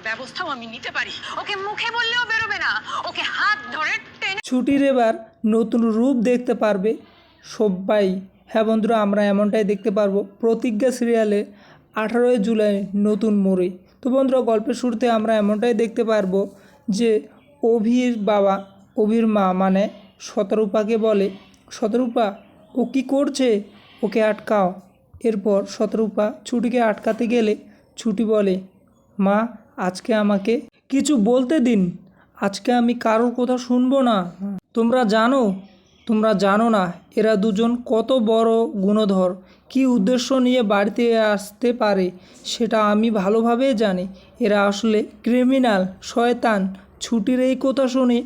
ব্যবস্থাও আমি নিতে পারি। ওকে মুখে বললেও বেরোবে না, ওকে হাত ধরে টেনে। ছুটির এবার নতুন রূপ দেখতে পারবে সবাই। হ্যাঁ বন্ধুরা, আমরা এমনটাই দেখতে পারবো প্রতিজ্ঞা সিরিয়ালে 18 জুলাই নতুন মোড়ে। তো বন্ধুরা, গল্পের শুরুতে আমরা এমনটাই দেখতে পারবো যে অভির বাবা, অভির মা মানে শতরূপাকে বলে, শতরূপা ও কী করছে, ওকে আটকাও। এরপর শতরূপা ছুটিকে আটকাতে গেলে ছুটি বলে, মা আজকে আমাকে কিছু বলতে দিন, আজকে আমি কারোর কথা শুনবো না। তোমরা জানো না এরা দুজন কত বড় গুণধর, কী উদ্দেশ্য নিয়ে বাড়িতে আসতে পারে সেটা আমি ভালোভাবে জানি। এরা আসলে ক্রিমিনাল, শয়তান। ছুটির এই কথা শুনে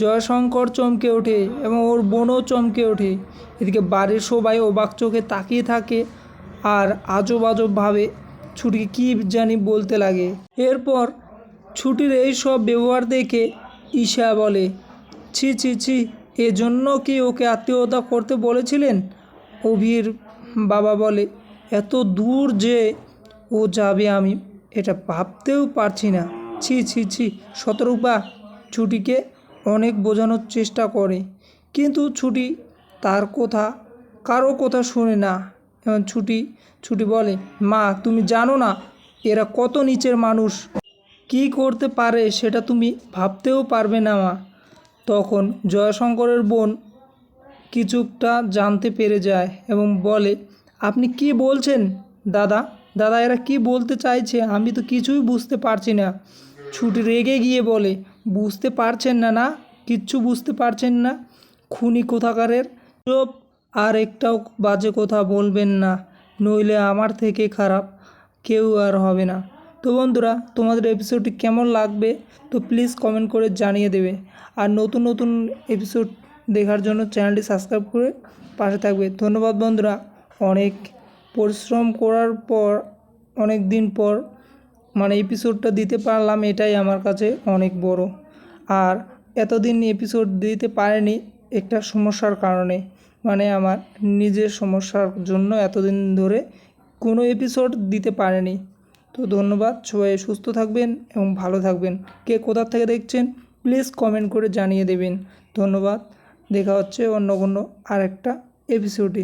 জয়শঙ্কর চমকে ওঠে এবং ওর বোনও চমকে ওঠে। এদিকে বাড়ির সবাই অবাক চোখে তাকিয়ে থাকে আর আজব আজবভাবে ছুটিকে কী জানি বলতে লাগে। এরপর ছুটির এই সব ব্যবহার দেখে ঈশা বলে, ছি ছি ছি, এজন্য কি ওকে আত্মীয়তা করতে বলেছিলেন? অভির বাবা বলে, এত দূর যে ও যাবে আমি এটা ভাবতেও পারছি না। ছি ছি ছি। শতরূপা ছুটিকে অনেক বোঝানোর চেষ্টা করে, কিন্তু ছুটি তার কথা কারো কথা শুনে না। এবং ছুটি বলে, মা তুমি জানো না এরা কত নিচের মানুষ, কী করতে পারে সেটা তুমি ভাবতেও পারবে না মা। তখন জয়শঙ্করের বোন কিছুটা জানতে পেরে যায় এবং বলে, আপনি কি বলছেন দাদা এরা কি বলতে চাইছে, আমি তো কিছুই বুঝতে পারছি না। ছুটি রেগে গিয়ে বলে, বুঝতে পারছেন না কিচ্ছু বুঝতে পারছেন না, খুনি কোথাকারের। চুপ, আর একটাও বাজে কথা বলবেন না, নইলে আমার থেকে খারাপ কেউ আর হবে না। তো বন্ধুরা, তোমাদের এপিসোডটি কেমন লাগবে তো প্লিজ কমেন্ট করে জানিয়ে দেবে। আর নতুন নতুন এপিসোড দেখার জন্য চ্যানেলটি সাবস্ক্রাইব করে পাশে থাকবে। ধন্যবাদ বন্ধুরা। অনেক পরিশ্রম করার পর অনেক দিন পর মানে এপিসোডটা দিতে পারলাম, এটাই আমার কাছে অনেক বড়। আর এতদিন এপিসোড দিতে পারিনি একটা সমস্যার কারণে, মানে আমার নিজের সমস্যার জন্য এতদিন ধরে কোনো এপিসোড দিতে পারিনি। তো ধন্যবাদ, সবাই সুস্থ থাকবেন এবং ভালো থাকবেন। কে কোথা থেকে দেখছেন প্লিজ কমেন্ট করে জানিয়ে দেবেন। ধন্যবাদ, দেখা হচ্ছে অন্য কোনো আরেকটা এপিসোডে।